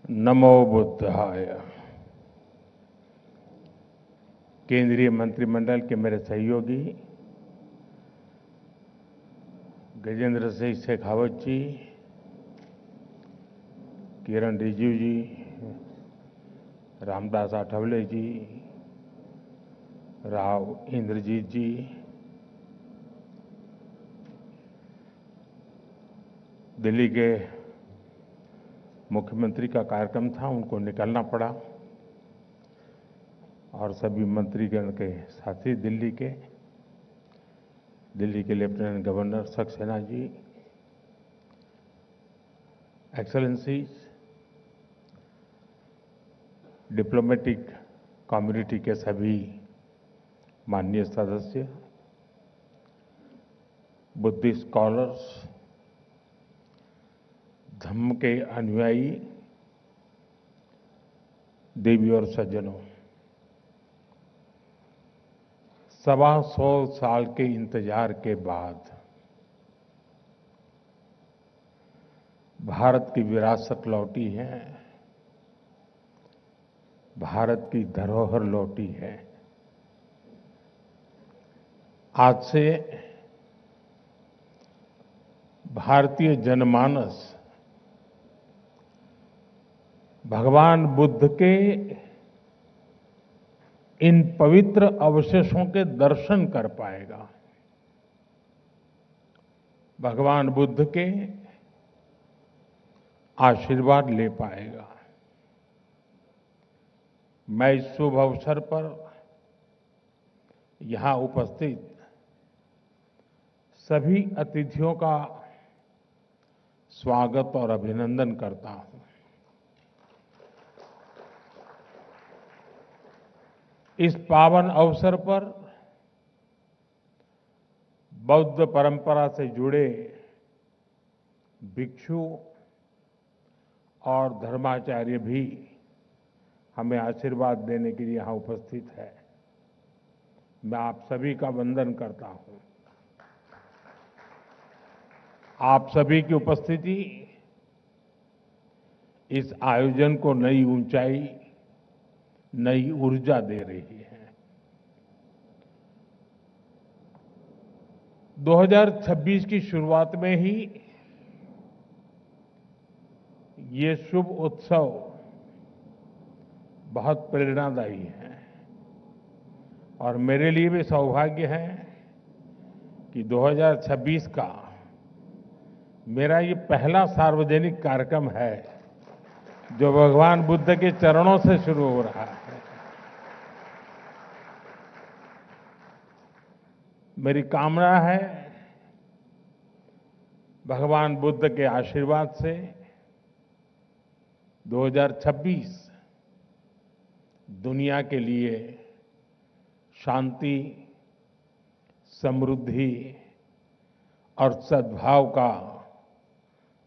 नमो बुद्धाय। केंद्रीय मंत्रिमंडल के मेरे सहयोगी गजेंद्र सिंह शेखावत जी, किरण रिजिजू जी, रामदास आठवले जी, राव इंद्रजीत जी, दिल्ली के मुख्यमंत्री का कार्यक्रम था, उनको निकलना पड़ा, और सभी मंत्रीगण के साथी दिल्ली के lieutenant governor Saxena ji, excellencies, diplomatic community के सभी माननीय सदस्य, बुद्धिस्ट स्कॉलर्स, धम्म के अनुयायी, देवी और सज्जनों, 125 साल के इंतजार के बाद भारत की विरासत लौटी है, भारत की धरोहर लौटी है। आज से भारतीय जनमानस भगवान बुद्ध के इन पवित्र अवशेषों के दर्शन कर पाएगा, भगवान बुद्ध के आशीर्वाद ले पाएगा। मैं इस शुभ अवसर पर यहां उपस्थित सभी अतिथियों का स्वागत और अभिनंदन करता हूं। इस पावन अवसर पर बौद्ध परंपरा से जुड़े भिक्षु और धर्माचार्य भी हमें आशीर्वाद देने के लिए यहां उपस्थित है। मैं आप सभी का वंदन करता हूं। आप सभी की उपस्थिति इस आयोजन को नई ऊंचाई, नई ऊर्जा दे रही है। 2026 की शुरुआत में ही ये शुभ उत्सव बहुत प्रेरणादायी है, और मेरे लिए भी सौभाग्य है कि 2026 का मेरा ये पहला सार्वजनिक कार्यक्रम है जो भगवान बुद्ध के चरणों से शुरू हो रहा है। मेरी कामना है भगवान बुद्ध के आशीर्वाद से 2026 दुनिया के लिए शांति, समृद्धि और सद्भाव का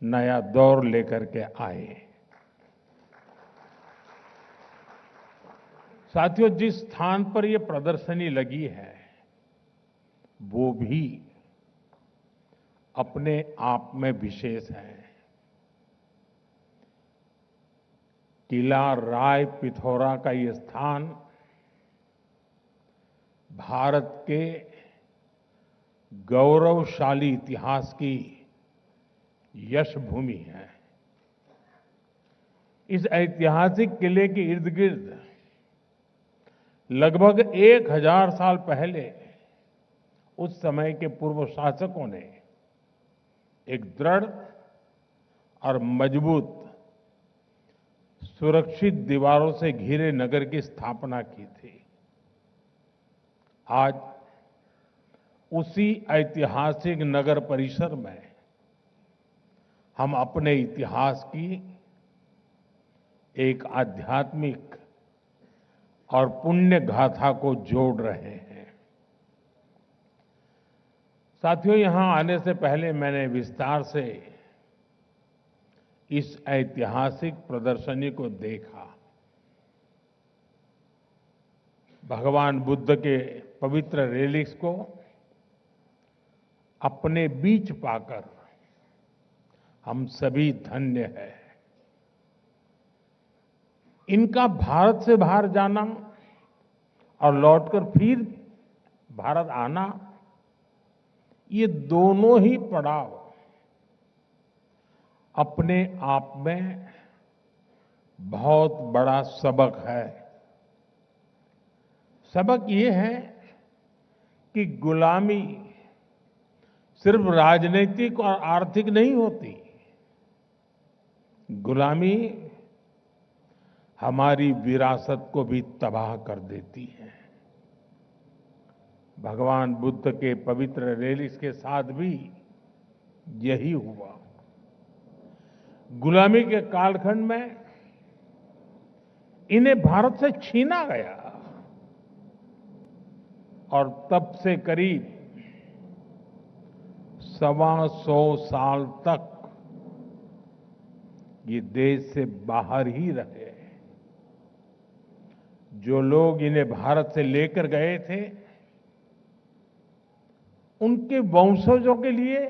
नया दौर लेकर के आए। साथियों, जिस स्थान पर ये प्रदर्शनी लगी है वो भी अपने आप में विशेष है। किला राय पिथौरा का ये स्थान भारत के गौरवशाली इतिहास की यश भूमि है। इस ऐतिहासिक किले के इर्द गिर्द लगभग 1000 साल पहले उस समय के पूर्व शासकों ने एक दृढ़ और मजबूत सुरक्षित दीवारों से घिरे नगर की स्थापना की थी। आज उसी ऐतिहासिक नगर परिसर में हम अपने इतिहास की एक आध्यात्मिक और पुण्य गाथा को जोड़ रहे हैं। साथियों, यहां आने से पहले मैंने विस्तार से इस ऐतिहासिक प्रदर्शनी को देखा। भगवान बुद्ध के पवित्र रेलिक्स को अपने बीच पाकर हम सभी धन्य हैं। इनका भारत से बाहर जाना और लौटकर फिर भारत आना, ये दोनों ही पड़ाव अपने आप में बहुत बड़ा सबक है। सबक ये है कि गुलामी सिर्फ राजनीतिक और आर्थिक नहीं होती। गुलामी हमारी विरासत को भी तबाह कर देती है। भगवान बुद्ध के पवित्र रैलीस के साथ भी यही हुआ। गुलामी के कालखंड में इन्हें भारत से छीना गया और तब से करीब 125 साल तक ये देश से बाहर ही रहे। जो लोग इन्हें भारत से लेकर गए थे, उनके वंशजों के लिए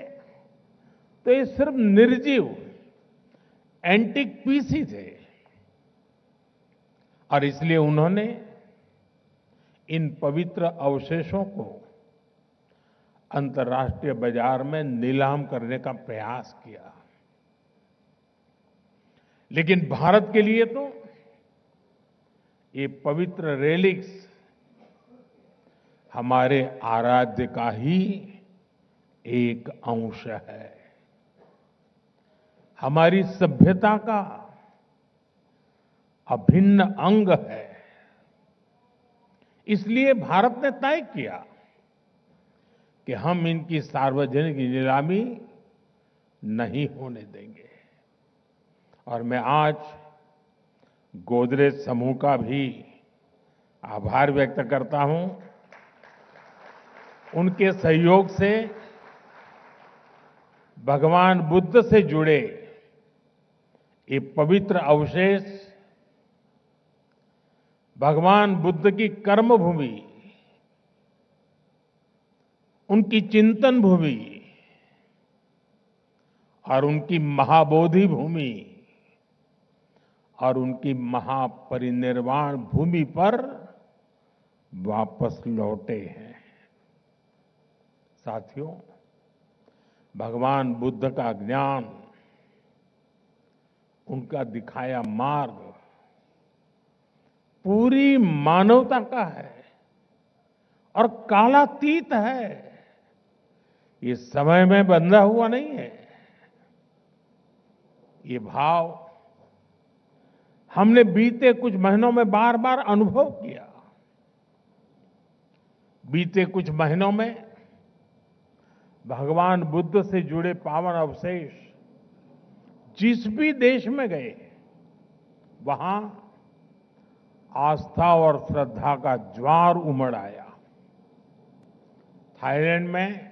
तो ये सिर्फ निर्जीव एंटिक पीस ही थे और इसलिए उन्होंने इन पवित्र अवशेषों को अंतर्राष्ट्रीय बाजार में नीलाम करने का प्रयास किया। लेकिन भारत के लिए तो ये पवित्र रेलिक्स हमारे आराध्य का ही एक अंश है, हमारी सभ्यता का अभिन्न अंग है। इसलिए भारत ने तय किया कि हम इनकी सार्वजनिक नीलामी नहीं होने देंगे। और मैं आज गोदरेज समूह का भी आभार व्यक्त करता हूं। उनके सहयोग से भगवान बुद्ध से जुड़े ये पवित्र अवशेष भगवान बुद्ध की कर्म भूमि, उनकी चिंतन भूमि और उनकी महाबोधि भूमि और उनकी महापरिनिर्वाण भूमि पर वापस लौटे हैं। साथियों, भगवान बुद्ध का ज्ञान, उनका दिखाया मार्ग पूरी मानवता का है और कालातीत है। ये समय में बंधा हुआ नहीं है। ये भाव हमने बीते कुछ महीनों में बार बार अनुभव किया। बीते कुछ महीनों में भगवान बुद्ध से जुड़े पावन अवशेष जिस भी देश में गए, वहां आस्था और श्रद्धा का ज्वार उमड़ आया। थाईलैंड में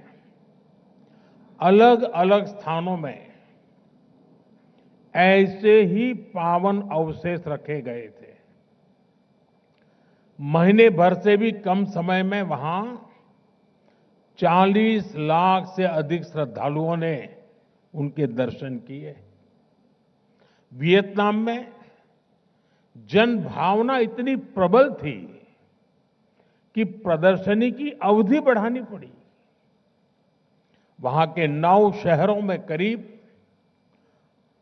अलग अलग स्थानों में ऐसे ही पावन अवशेष रखे गए थे। महीने भर से भी कम समय में वहां 40 लाख से अधिक श्रद्धालुओं ने उनके दर्शन किए। वियतनाम में जन भावना इतनी प्रबल थी कि प्रदर्शनी की अवधि बढ़ानी पड़ी। वहां के 9 शहरों में करीब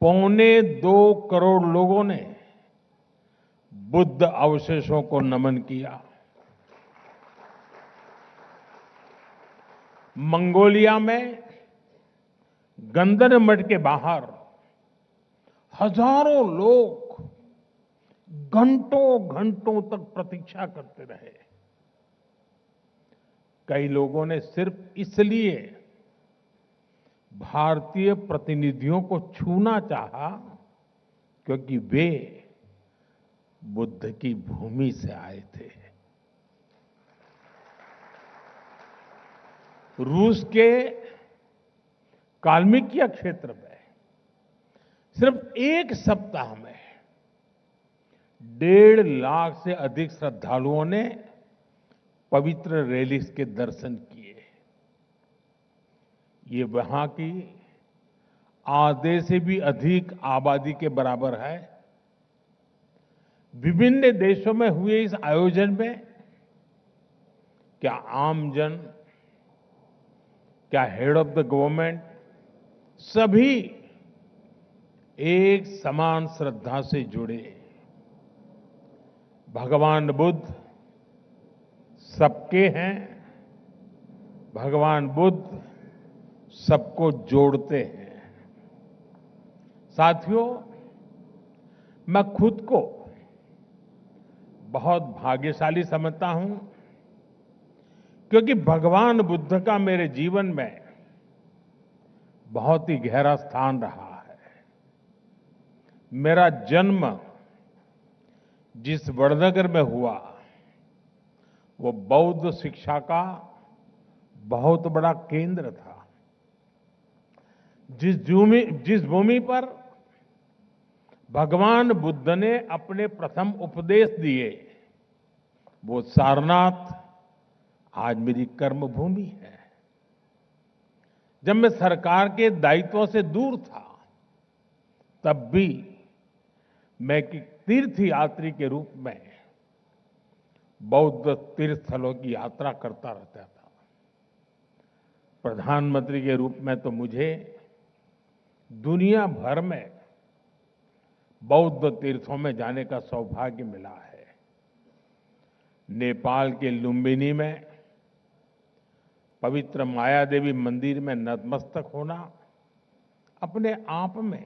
1.25 करोड़ लोगों ने बुद्ध अवशेषों को नमन किया। मंगोलिया में गंदन मठ के बाहर हजारों लोग घंटों घंटों तक प्रतीक्षा करते रहे। कई लोगों ने सिर्फ इसलिए भारतीय प्रतिनिधियों को छूना चाहा क्योंकि वे बुद्ध की भूमि से आए थे। रूस के काल्मिकिया क्षेत्र में सिर्फ एक सप्ताह में 1.5 लाख से अधिक श्रद्धालुओं ने पवित्र रेलिस के दर्शन किए। ये वहां की आधे से भी अधिक आबादी के बराबर है। विभिन्न देशों में हुए इस आयोजन में क्या आमजन, क्या हेड ऑफ द गवर्नमेंट, सभी एक समान श्रद्धा से जुड़े। भगवान बुद्ध सबके हैं, भगवान बुद्ध सबको जोड़ते हैं। साथियों, मैं खुद को बहुत भाग्यशाली समझता हूं क्योंकि भगवान बुद्ध का मेरे जीवन में बहुत ही गहरा स्थान रहा है। मेरा जन्म जिस वडनगर में हुआ वो बौद्ध शिक्षा का बहुत बड़ा केंद्र था। जिस भूमि पर भगवान बुद्ध ने अपने प्रथम उपदेश दिए वो सारनाथ आज मेरी कर्म भूमि है। जब मैं सरकार के दायित्वों से दूर था तब भी मैं एक तीर्थ यात्री के रूप में बौद्ध तीर्थ स्थलों की यात्रा करता रहता था। प्रधानमंत्री के रूप में तो मुझे दुनिया भर में बौद्ध तीर्थों में जाने का सौभाग्य मिला है। नेपाल के लुम्बिनी में पवित्र माया देवी मंदिर में नतमस्तक होना अपने आप में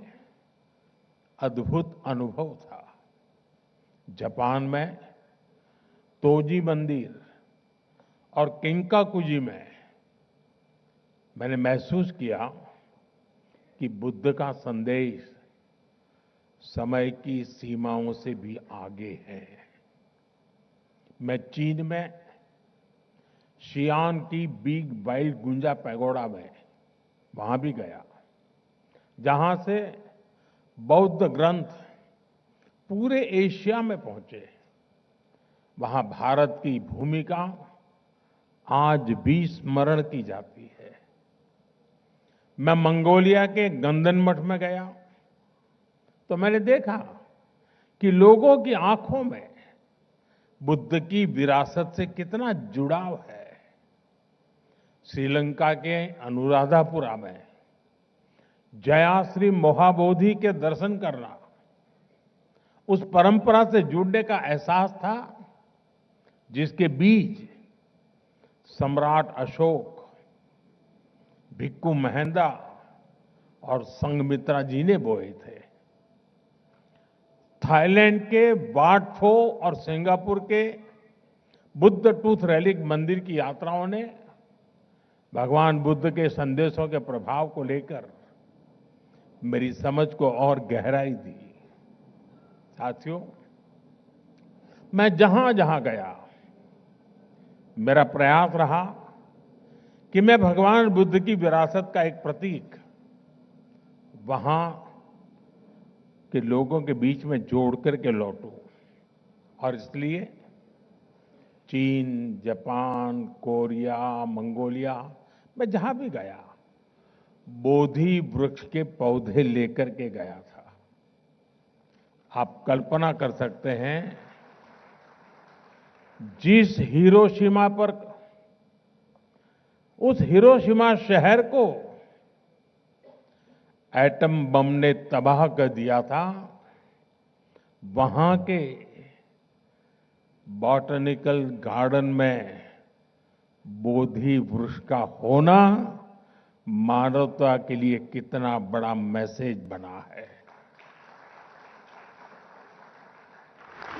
अद्भुत अनुभव था। जापान में तोजी मंदिर और किंकाकुजी में मैंने महसूस किया कि बुद्ध का संदेश समय की सीमाओं से भी आगे है। मैं चीन में शियान की बिग वाइल्ड गुंजा पैगोडा में वहां भी गया, जहां से बौद्ध ग्रंथ पूरे एशिया में पहुंचे। वहां भारत की भूमिका आज भी स्मरण की जाती है। मैं मंगोलिया के गंदन मठ में गया तो मैंने देखा कि लोगों की आंखों में बुद्ध की विरासत से कितना जुड़ाव है। श्रीलंका के अनुराधापुरा में जयाश्री मोहाबोधि के दर्शन करना, उस परंपरा से जुड़ने का एहसास था जिसके बीज सम्राट अशोक, भिक्खु महेंद्र और संघमित्रा जी ने बोए थे। थाईलैंड के वाट फो और सिंगापुर के बुद्ध टूथ रेलिक मंदिर की यात्राओं ने भगवान बुद्ध के संदेशों के प्रभाव को लेकर मेरी समझ को और गहराई दी। साथियों, मैं जहां जहां गया मेरा प्रयास रहा कि मैं भगवान बुद्ध की विरासत का एक प्रतीक वहां के लोगों के बीच में जोड़ करके लौटूं। और इसलिए चीन, जापान, कोरिया, मंगोलिया, मैं जहां भी गया बोधि वृक्ष के पौधे लेकर के गया था। आप कल्पना कर सकते हैं, जिस हिरोशिमा पर, उस हिरोशिमा शहर को एटम बम ने तबाह कर दिया था, वहां के बॉटनिकल गार्डन में बोधि वृक्ष का होना मानवता के लिए कितना बड़ा मैसेज बना है।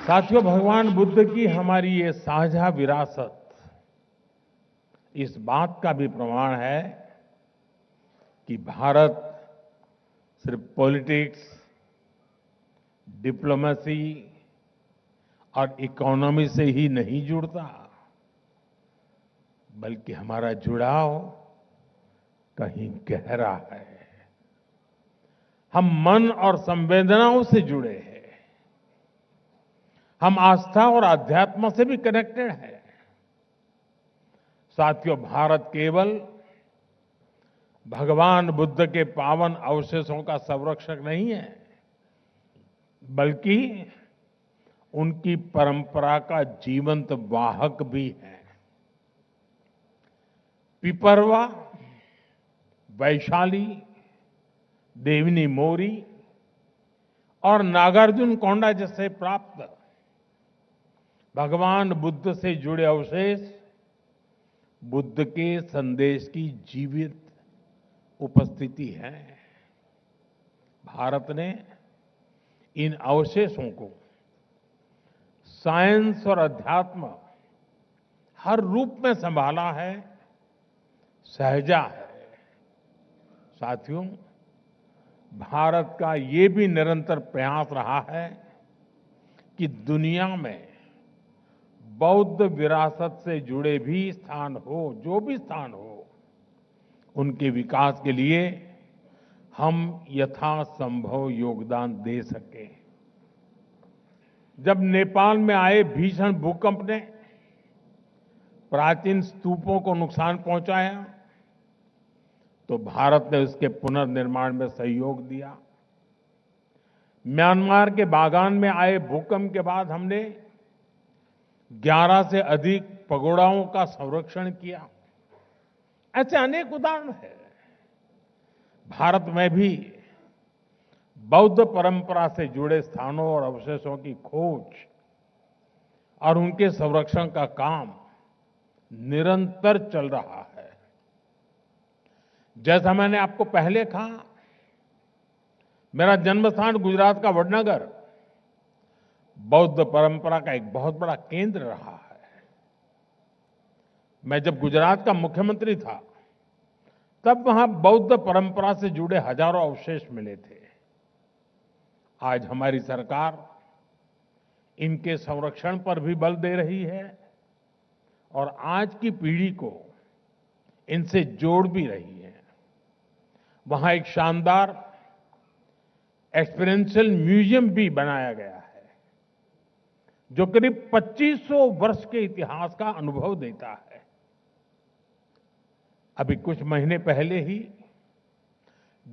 साथियों, भगवान बुद्ध की हमारी ये साझा विरासत इस बात का भी प्रमाण है कि भारत सिर्फ पॉलिटिक्स, डिप्लोमेसी और इकोनॉमी से ही नहीं जुड़ता, बल्कि हमारा जुड़ाव कहीं गहरा है। हम मन और संवेदनाओं से जुड़े हैं। हम आस्था और अध्यात्म से भी कनेक्टेड हैं। साथियों, भारत केवल भगवान बुद्ध के पावन अवशेषों का संरक्षक नहीं है, बल्कि उनकी परंपरा का जीवंत वाहक भी है। पिपरवा, वैशाली, देवनी मोरी और नागार्जुन कोंडा जैसे प्राप्त भगवान बुद्ध से जुड़े अवशेष बुद्ध के संदेश की जीवित उपस्थिति है। भारत ने इन अवशेषों को साइंस और अध्यात्म हर रूप में संभाला है, सहेजा है। साथियों, भारत का ये भी निरंतर प्रयास रहा है कि दुनिया में बौद्ध विरासत से जुड़े भी स्थान हो, जो भी स्थान हो, उनके विकास के लिए हम यथासंभव योगदान दे सकें। जब नेपाल में आए भीषण भूकंप ने प्राचीन स्तूपों को नुकसान पहुंचाया, तो भारत ने उसके पुनर्निर्माण में सहयोग दिया। म्यांमार के बागान में आए भूकंप के बाद हमने 11 से अधिक पगोड़ाओं का संरक्षण किया। ऐसे अनेक उदाहरण हैं। भारत में भी बौद्ध परंपरा से जुड़े स्थानों और अवशेषों की खोज और उनके संरक्षण का काम निरंतर चल रहा है। जैसा मैंने आपको पहले कहा, मेरा जन्मस्थान गुजरात का वडनगर बौद्ध परंपरा का एक बहुत बड़ा केंद्र रहा है। मैं जब गुजरात का मुख्यमंत्री था, तब वहां बौद्ध परंपरा से जुड़े हजारों अवशेष मिले थे। आज हमारी सरकार इनके संरक्षण पर भी बल दे रही है और आज की पीढ़ी को इनसे जोड़ भी रही है। वहां एक शानदार एक्सपीरियंशियल म्यूजियम भी बनाया गया है, जो करीब 2500 वर्ष के इतिहास का अनुभव देता है। अभी कुछ महीने पहले ही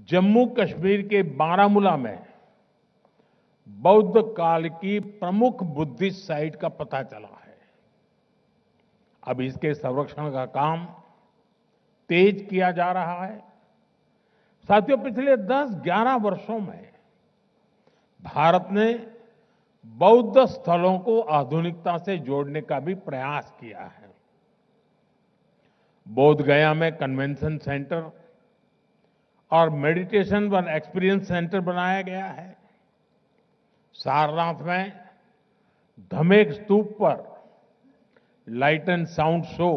जम्मू कश्मीर के बारामूला में बौद्ध काल की प्रमुख बुद्धिस्ट साइट का पता चला है। अब इसके संरक्षण का काम तेज किया जा रहा है। साथियों, पिछले 10-11 वर्षों में भारत ने बौद्ध स्थलों को आधुनिकता से जोड़ने का भी प्रयास किया है। बोध गया में कन्वेंशन सेंटर और मेडिटेशन व एक्सपीरियंस सेंटर बनाया गया है। सारनाथ में धमेक स्तूप पर लाइट एंड साउंड शो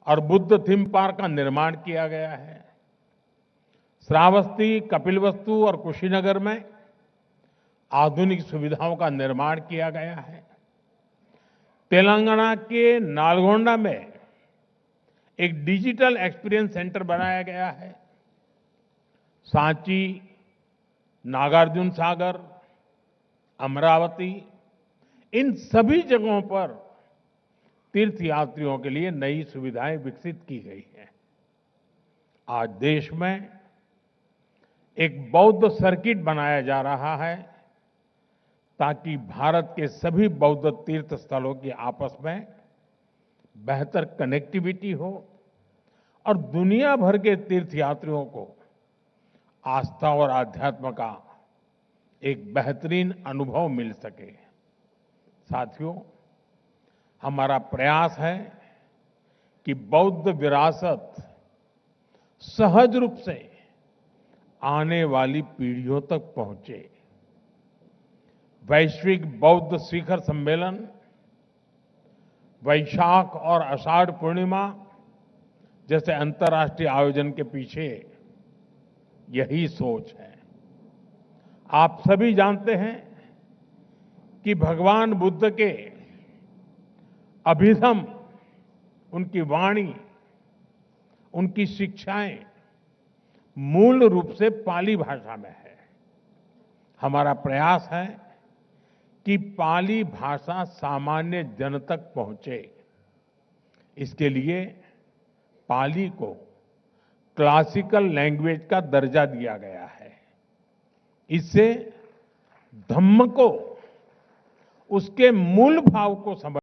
और बुद्ध थीम पार्क का निर्माण किया गया है। श्रावस्ती, कपिलवस्तु और कुशीनगर में आधुनिक सुविधाओं का निर्माण किया गया है। तेलंगाना के नालगोंडा में एक डिजिटल एक्सपीरियंस सेंटर बनाया गया है। सांची, नागार्जुन सागर, अमरावती, इन सभी जगहों पर तीर्थयात्रियों के लिए नई सुविधाएं विकसित की गई हैं। आज देश में एक बौद्ध सर्किट बनाया जा रहा है, ताकि भारत के सभी बौद्ध तीर्थ स्थलों की आपस में बेहतर कनेक्टिविटी हो और दुनिया भर के तीर्थयात्रियों को आस्था और आध्यात्म का एक बेहतरीन अनुभव मिल सके। साथियों, हमारा प्रयास है कि बौद्ध विरासत सहज रूप से आने वाली पीढ़ियों तक पहुंचे। वैश्विक बौद्ध शिखर सम्मेलन, वैशाख और आषाढ़ पूर्णिमा जैसे अंतर्राष्ट्रीय आयोजन के पीछे यही सोच है। आप सभी जानते हैं कि भगवान बुद्ध के अभिधम, उनकी वाणी, उनकी शिक्षाएं मूल रूप से पाली भाषा में है। हमारा प्रयास है कि पाली भाषा सामान्य जन तक पहुंचे। इसके लिए पाली को क्लासिकल लैंग्वेज का दर्जा दिया गया है। इससे धम्म को उसके मूल भाव को समझ